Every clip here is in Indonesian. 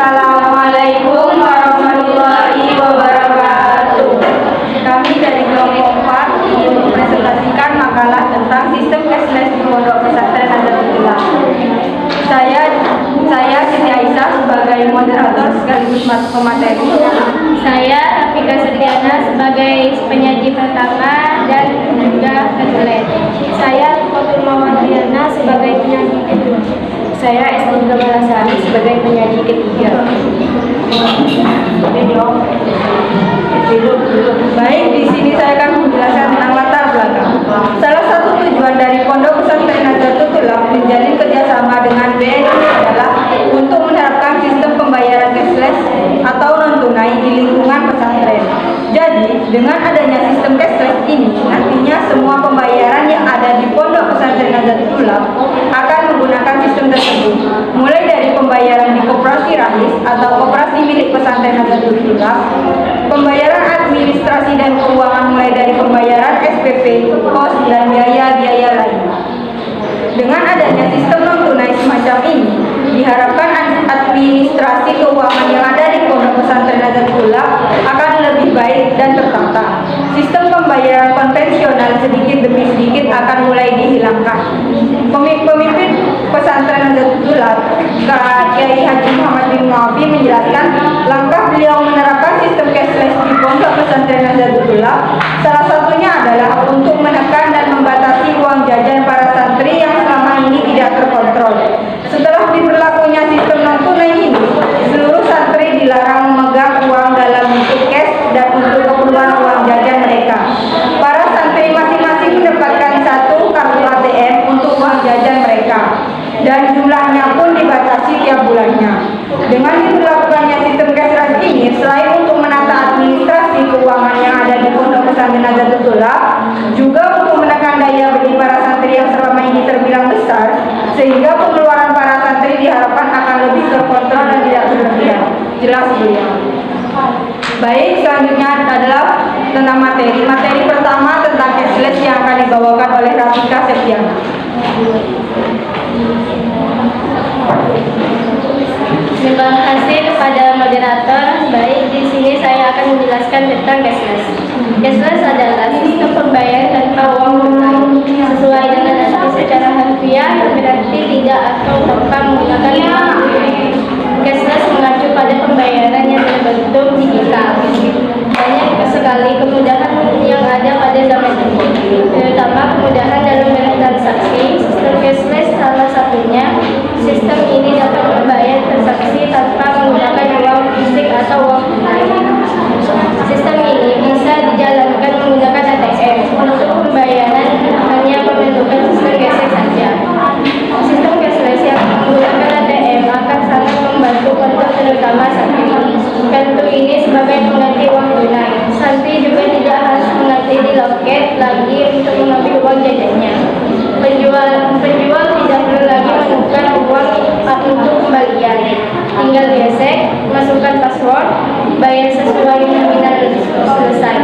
Assalamualaikum warahmatullahi wabarakatuh. Kami dari kelompok 4 ingin mempresentasikan makalah tentang sistem cashless di Pondok Pesantren Nahdlatul. Saya Siti Aisyah sebagai moderator sekaligus pemateri. Saya Rafika Setiana sebagai penyaji pertama dan juga kedua. Saya Fatul Mawardiyana sebagai penyaji kedua. Saya Esti Gabalasari sebagai penyaji ketiga. Baik, di sini saya akan menjelaskan tentang latar belakang. Salah satu tujuan dari Pondok Pesantren Nahdlatul menjalin kerjasama dengan BNI adalah untuk menerapkan sistem pembayaran cashless atau non tunai di lingkungan pesantren. Jadi, dengan adanya sistem cashless ini, nantinya semua pembayaran yang ada di Pondok Pesantren Nahdlatul akan menggunakan sistem tersebut. Mulai dari pembayaran di koperasi Rais atau koperasi milik pesantren Nahdlatul, pembayaran administrasi dan keuangan mulai dari pembayaran SPP, kos, dan biaya-biaya lain. Dengan adanya sistem non tunai semacam ini, diharapkan administrasi keuangan yang ada di Pondok Pesantren Nahdlatul akan lebih baik dan tertata. Sistem pembayaran konvensional sedikit demi sedikit akan mulai dihilangkan. Pemimpin pesantren Nahdlatul, Kiai Haji Muhammad bin Muafi menjelaskan langkah beliau menerapkan sistem cashless di Pondok Pesantren Nahdlatul salah satunya adalah untuk menekan dan membatasi uang jajan para santri yang selama ini tidak terkontrol. Setelah diberlakunya sistem non tunai ini, seluruh santri dilarang memegang uang dalam bentuk cash dan untuk keperluan uang jajan mereka. Para santri masing-masing mendapatkan satu kartu ATM untuk uang jajan mereka, dan jumlahnya pun dibatasi tiap bulannya. Dengan diberlakukannya sistem cashless ini, selain untuk menata administrasi keuangan yang ada di Pondok Pesantren Nahdlatul, juga untuk menekan daya beli para santri yang selama ini terbilang besar, sehingga pengeluaran para santri diharapkan akan lebih terkontrol dan tidak berlebihan. Jelas beliau. Baik, selanjutnya adalah tentang materi. Materi pertama tentang cashless yang akan dibawakan oleh Rafika Setiana. Terima kasih kepada moderator. Baik, di sini saya akan menjelaskan tentang cashless. Cashless adalah sistem pembayaran tanpa uang tunai. Sesuai dengan arti secara harfiah, berarti tidak atau tanpa menggunakan uang tunai. Cashless mengacu pada pembayaran yang berbentuk digital. Banyak sekali kemudahan yang ada pada zaman ini, terutama kemudahan dalam bertransaksi. Sistem cashless salah satunya. Sistem ini dapat membayar transaksi tanpa menggunakan uang fisik atau uang tunai. Sistem ini bisa dijalankan menggunakan ATM. Untuk pembayaran hanya memerlukan sistem cashless saja. Sistem cashless yang menggunakan ATM akan sangat membantu kontak terutama santri. Kartu ini sebagai pengganti uang tunai. Santri juga tidak harus mengantri di loket lagi untuk mengambil uang jajannya. Penjual tidak perlu lagi menukar uang untuk pembelian. Tinggal gesek, masukkan password, bayar sesuai nominal, selesai.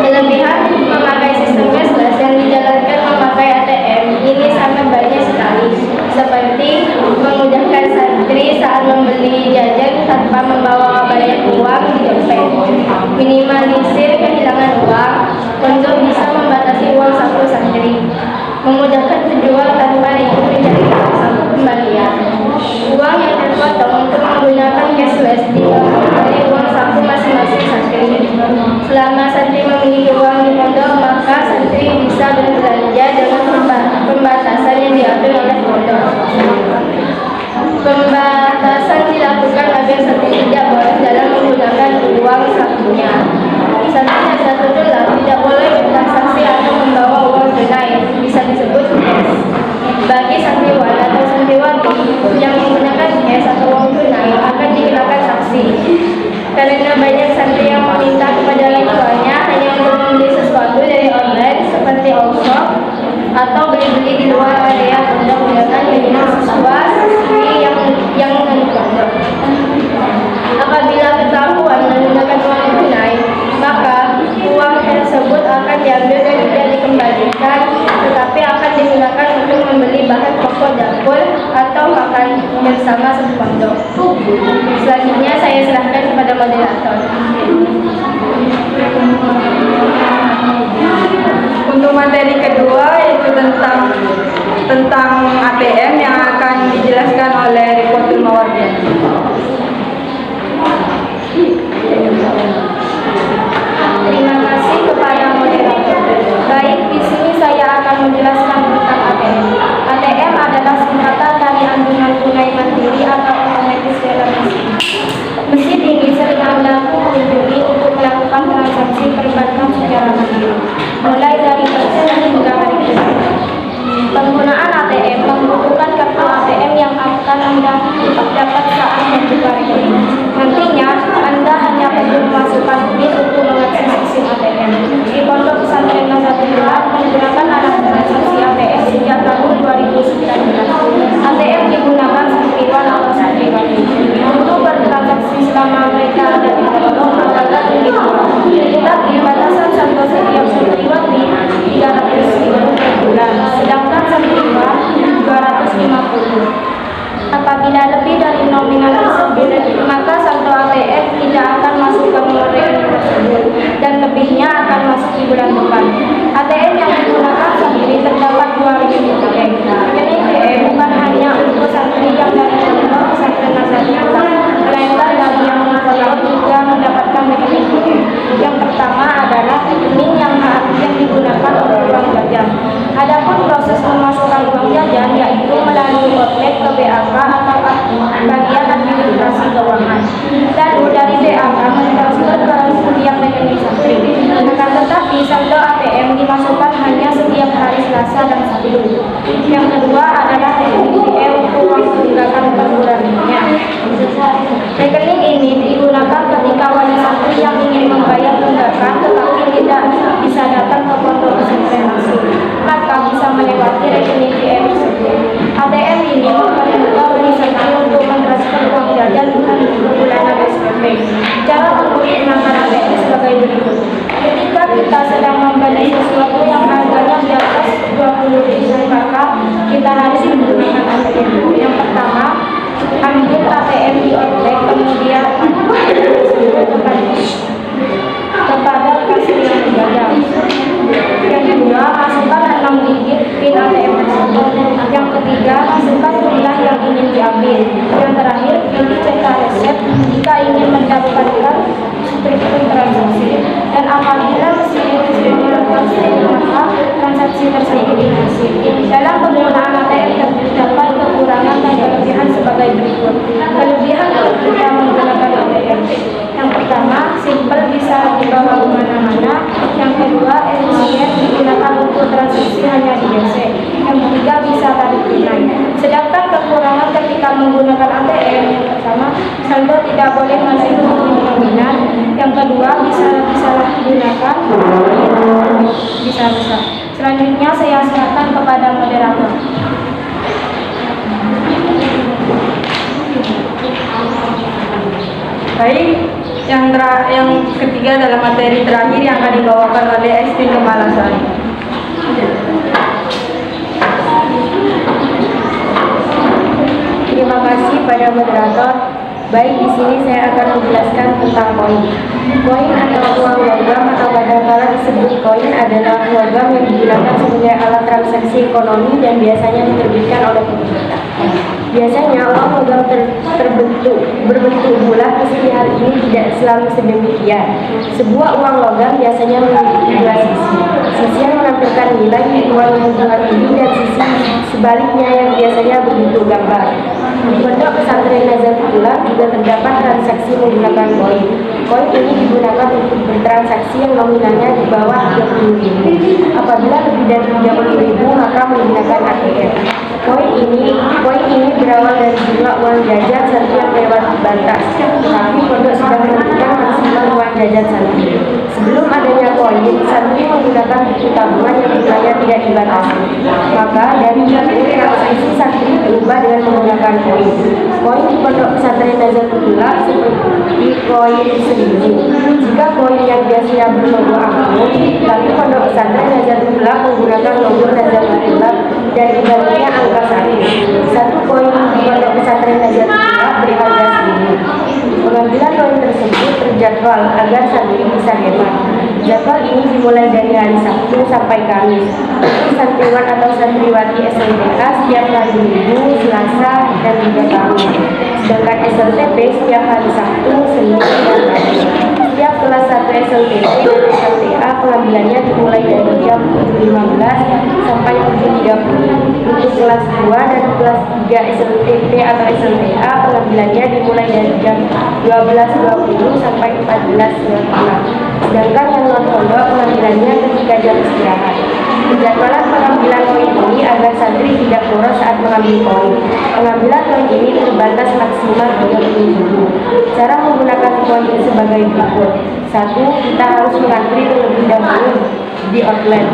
Kelebihan memakai sistem cashless yang dijalankan memakai ATM ini sangat banyak sekali, seperti memudahkan santri saat membeli jajan tanpa membawa banyak uang di dompet, minimalisir kehilangan uang untuk bisa membatasi uang saku santri, memudahkan penjual tanpa ribet mencari saku kembalian. Uang yang terpotong untuk menggunakan cashless diambil dari uang saku masing-masing santri. Selama santri memiliki uang di pondok, maka santri bisa berbelanja dengan pembatasan yang diatur oleh pondok. Pembatasan dilakukan agar santri tidak boleh dalam menggunakan uang sakunya. Santri Nahdlatul tidak boleh bertransaksi atau membawa uang tunai, bisa disebut cash. Bagi santriwan atau santriwati yang menggunakan cash atau uang tunai akan dikenakan sanksi. Karena banyak santri yang meminta kepada orang tuanya hanya untuk membeli sesuatu dari online seperti all-shop atau beli-beli di luar area pondok dengan jaminan siswa-siswi yang non-pondok. Apabila ketahuan menggunakan uang tunai, maka uang tersebut akan diambil dan tidak dikembalikan, tetapi akan digunakan untuk membeli bahan pokok dapur atau makan bersama. Selanjutnya saya serahkan kepada moderator. Untuk materi kedua yaitu tentang ATM yang akan dijelaskan oleh Rikotul Mawardian. Terima kasih kepada moderator. Baik, di sini saya akan menjelaskan tentang ATM. ATM adalah singkatan dari andungan tunai mandiri atau otomatis dalam mesin. Mesin ini sering Anda kunjungi untuk melakukan transaksi perbankan secara mandiri, mulai dari persen hingga hari besar. Penggunaan ATM membutuhkan kartu ATM yang akan Anda dapat saat membuka rekening. Nantinya, Anda hanya perlu memasukkan PIN untuk mengakses mesin ATM. Di Pondok Pesantren Nazatul Ulum menggunakan alat transaksi ATM sejak tahun 2019. ATM digunakan santriwan atau santriwati untuk bertransaksi selama mereka ada di pondok atau di luar. Tetapi batasan saldo setiap santriwati 300.000 per bulan, sedangkan santriwan 250. Apabila lebih dari nominal tersebut, maka saldo ATM tidak akan masuk ke nomor rekening tersebut dan lebihnya akan masuk di bulan depan. ATM yang digunakan saat ini terdapat 2 rekening ATM. Rekening ATM bukan hanya untuk santri yang dari pondok pesantren Nazatul Ulum, melainkan bagi yang pondok juga mendapatkan rekening ATM. Yang pertama adalah rekening yang digunakan untuk uang jajan. Adapun proses memasukkan uang jajan yaitu melalui outlet ke BAK atau bagian administrasi keuangan. Lalu dari BAK mentransfer ke setiap rekening santri. Akan tetapi saldo ATM dimasukkan hanya setiap hari Selasa dan Sabtu. Yang kedua adalah rekening DE untuk uang tunggakan per bulannya. Rekening ini digunakan ketika wali santri yang ingin membayar tunggakan tetapi tidak bisa datang ke pondok pesantren langsung, maka bisa melewati rekening DE tersebut. ATM ini mempermudah wali santri untuk mentransfer uang jajan bulanan SPP. Cara menggunakan ATM sebagai berikut. Ketika kita sedang membeli sesuatu yang harganya di atas 20.000, maka kita harus menggunakan ATM. Yang pertama, ambil ATM di outlet, kemudian kepada kasir yang berjaga. Yang kedua, masukkan 6 digit PIN ATM tersebut. Yang ketiga, masukkan jumlah yang ingin diambil. Yang terakhir, pilih cetak resep jika ingin mendapatkan struktur transaksi. Dan apabila mesin transaksi, maka transaksi tersebut dihasil. Dalam penggunaan ATM terdapat kekurangan dan kelebihan sebagai berikut. Kelebihan ketika menggunakan ATM. Yang pertama, simple, bisa dibawa kemana-mana. Yang kedua, efisien, digunakan untuk transaksi hanya di DC. Yang ketiga, bisa tarik tunai. Sedangkan kekurangan ketika menggunakan ATM, yang pertama, saldo tidak boleh melebihi nominal. Yang kedua, bisa disalahgunakan, bisa. Selanjutnya saya serahkan kepada moderator. Baik, yang ketiga adalah materi terakhir yang akan dibawakan oleh Estin Kemalasan. Terima kasih pada moderator. Baik, di sini saya akan menjelaskan tentang koin. Koin atau uang logam atau kadangkala disebut koin adalah logam yang digunakan sebagai alat transaksi ekonomi dan biasanya diterbitkan oleh pemerintah. Biasanya uang logam berbentuk bulat, meski hal ini tidak selalu sedemikian. Sebuah uang logam biasanya memiliki 2 sisi. Sisi yang menampilkan nilai uang logam ini dan sisi sebaliknya yang biasanya berbentuk gambar. Di Pondok Pesantren Nazatul Ulum juga terdapat transaksi menggunakan koin. Koin ini digunakan untuk bertransaksi yang nominalnya di bawah 30.000. Apabila lebih dari 30.000 maka menggunakan ATM. Koin ini berawal dari jumlah uang jajan santri yang melewati batas. Tapi pondok sudah menentukan maksimal uang jajan santri. Sebelum adanya koin, santri menggunakan buku tabungan yang jumlahnya tidak dibatasi. Maka dari itu transaksi santri berubah dengan menggunakan koin. Koin di Pondok Pesantren Nazatul Ulum seperti koin 1.000. Jika koin yang biasanya berlogo angklung, tapi Pondok Pesantren Nazatul Ulum menggunakan logo Nazatul Ulum dan dibaliknya angka 1. Satu koin di Pondok Pesantren Nazatul Ulum berharga jadwal agar santri bisa hemat. Jadwal ini dimulai dari hari Sabtu sampai Kamis. Untuk santriwan atau santriwati SLTK setiap hari Minggu, Selasa, dan juga Kamis. Sedangkan SLTP setiap hari Sabtu, Senin, dan Kamis. Setiap kelas 1 SLTP dan SLTA pengambilannya dimulai dari jam 7.15 sampai 7.30. Untuk kelas 2 dan kelas 3 SLTP atau SLTA pengambilannya dimulai dari jam 12.20 sampai 14.30. Sedangkan yang non-pondok pengambilannya ketika jam istirahat. Penjadwalan pengambilan koin ini agar santri tidak boros saat mengambil koin. Pengambilan koin ini terbatas maksimal 30.000. Cara menggunakan koin sebagai berikut. 1. Kita harus mengantri terlebih dahulu di outlet.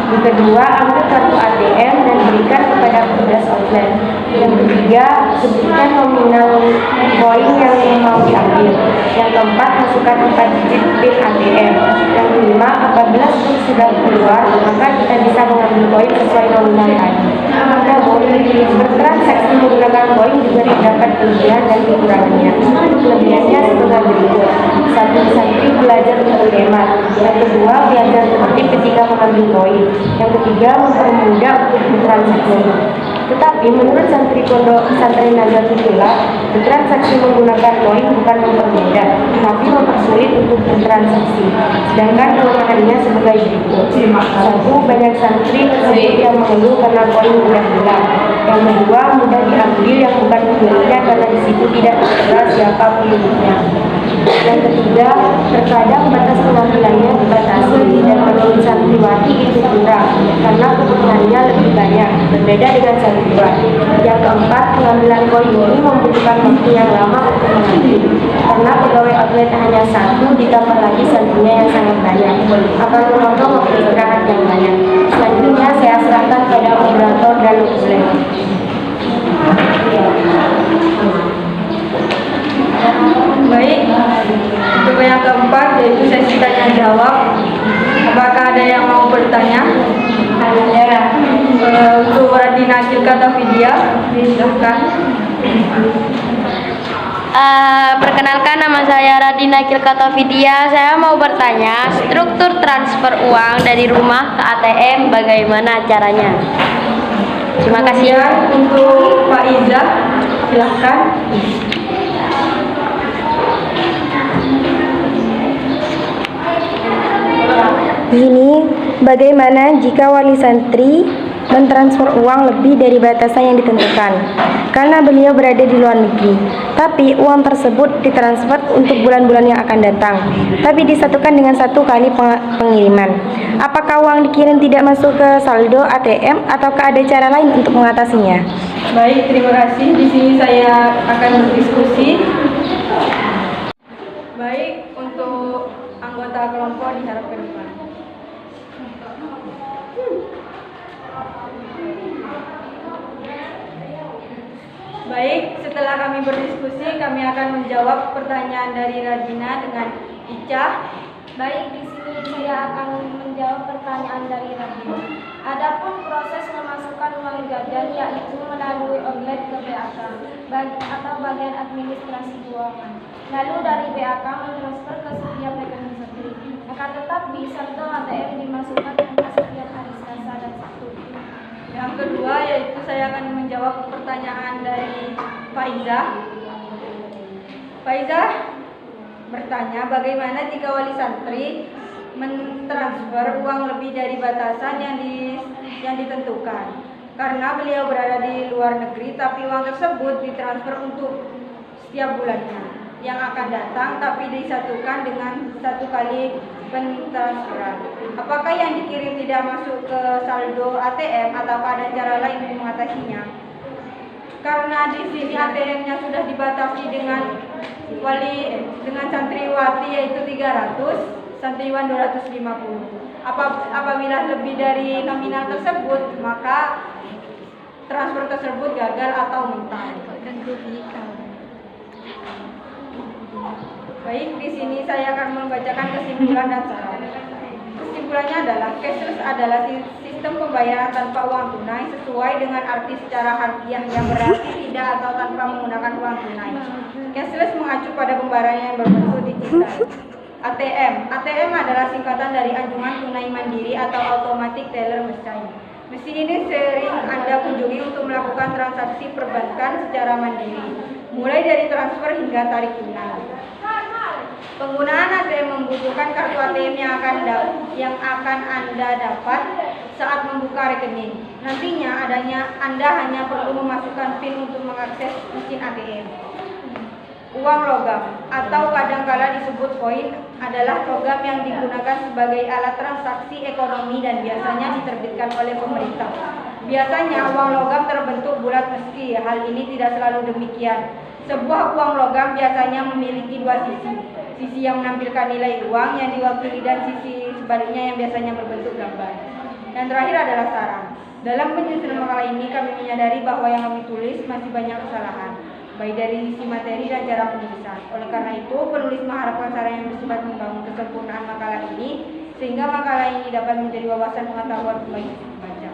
Yang kedua, ambil kartu ATM dan berikan kepada petugas outlet. Yang ketiga, sebutkan nominal koin yang mau diambil. Yang keempat, masukkan 4 digit PIN ATM. Yang kelima, apabila sudah keluar, maka kita bisa mengambil koin sesuai nominal tadi. Namun, bertransaksi menggunakan koin juga terdapat kelebihan dan kekurangannya. Kelebihannya sebagai berikut. 1. Santri belajar untuk hemat. Yang kedua, belajar tertib ketika mengambil koin. Yang ketiga, mempermudah untuk bertransaksi. Tetapi menurut santri pondok pesantren Nahdlatul, bertransaksi menggunakan koin bukan mempermudah, tapi mempersulit untuk bertransaksi. Sedangkan kelemahannya sebagai berikut. 1. Banyak santri tersebut yang mengeluh karena koin mudah hilang. Yang kedua, mudah diambil yang bukan miliknya karena di situ tidak tertera siapa pemiliknya. Yang ketiga, terkadang batas pengambilannya dibatasi dan menurut santriwati itu kurang karena kebutuhannya lebih banyak, berbeda dengan santriwati. Yang keempat, pengambilan koin ini membutuhkan waktu yang lama untuk mengambil karena pegawai outlet hanya 1, ditambah lagi santrinya yang sangat banyak, akan memotong waktu istirahat yang banyak. Selanjutnya saya serahkan pada moderator dan outlet. Baik, untuk yang keempat yaitu sesi tanya jawab. Apakah ada yang mau bertanya? Untuk Radina Kilkatafidia, silahkan. Perkenalkan, nama saya Radina Kilkatafidia. Saya mau bertanya, struktur transfer uang dari rumah ke ATM bagaimana caranya? Terima kasih. Kemudian untuk Pak Iza, silahkan. Ini bagaimana jika wali santri mentransfer uang lebih dari batasan yang ditentukan karena beliau berada di luar negeri, tapi uang tersebut ditransfer untuk bulan-bulan yang akan datang, tapi disatukan dengan 1 kali pengiriman. Apakah uang dikirim tidak masuk ke saldo ATM ataukah ada cara lain untuk mengatasinya? Baik, terima kasih. Di sini saya akan berdiskusi. Baik, untuk anggota kelompok diharap ke depan. Baik, setelah kami berdiskusi, kami akan menjawab pertanyaan dari Radina dengan Ica. Baik, di sini saya akan menjawab pertanyaan dari Radina. Adapun proses memasukkan uang jajan yaitu melalui outlet ke BAK atau bagian administrasi keuangan. Lalu dari BAK mentransfer ke setiap rekening santri. Akan tetapi saldo ATM dimasukkan hanya setiap hari Selasa dan Sabtu. Yang kedua yaitu saya akan menjawab pertanyaan dari Faiza. Faiza bertanya bagaimana jika wali santri mentransfer uang lebih dari batasan yang ditentukan karena beliau berada di luar negeri, tapi uang tersebut ditransfer untuk setiap bulannya yang akan datang, tapi disatukan dengan 1 kali pentransferan. Apakah yang dikirim tidak masuk ke saldo ATM atau ada cara lain untuk mengatasinya? Karena di sini ATM-nya sudah dibatasi dengan santriwati yaitu 300, santriwan 250. Apabila lebih dari nominal tersebut, maka transfer tersebut gagal atau mentah. Baik, di sini saya akan membacakan kesimpulan dan saran. Kesimpulannya adalah cashless adalah sistem pembayaran tanpa uang tunai sesuai dengan arti secara harfiah yang berarti tidak atau tanpa menggunakan uang tunai. Cashless mengacu pada pembayaran yang berbentuk digital. ATM adalah singkatan dari anjungan tunai mandiri atau automatic teller machine. Mesin ini sering Anda kunjungi untuk melakukan transaksi perbankan secara mandiri, mulai dari transfer hingga tarik tunai. Penggunaan ATM membutuhkan kartu ATM yang akan Anda dapat saat membuka rekening. Nantinya Anda hanya perlu memasukkan PIN untuk mengakses mesin ATM. Uang logam atau kadangkala disebut koin adalah logam yang digunakan sebagai alat transaksi ekonomi dan biasanya diterbitkan oleh pemerintah. Biasanya uang logam terbentuk bulat meski hal ini tidak selalu demikian. Sebuah uang logam biasanya memiliki dua sisi yang menampilkan nilai uang yang diwakili dan sisi sebaliknya yang biasanya berbentuk gambar. Dan terakhir adalah saran. Dalam penyusunan makalah ini kami menyadari bahwa yang kami tulis masih banyak kesalahan, baik dari sisi materi dan cara penulisan. Oleh karena itu, penulis mengharapkan saran yang bersifat membangun kesempurnaan makalah ini, sehingga makalah ini dapat menjadi wawasan pengetahuan bagi pembaca.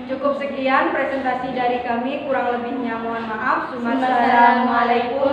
Cukup sekian presentasi dari kami, kurang lebihnya mohon maaf. Wassalamualaikum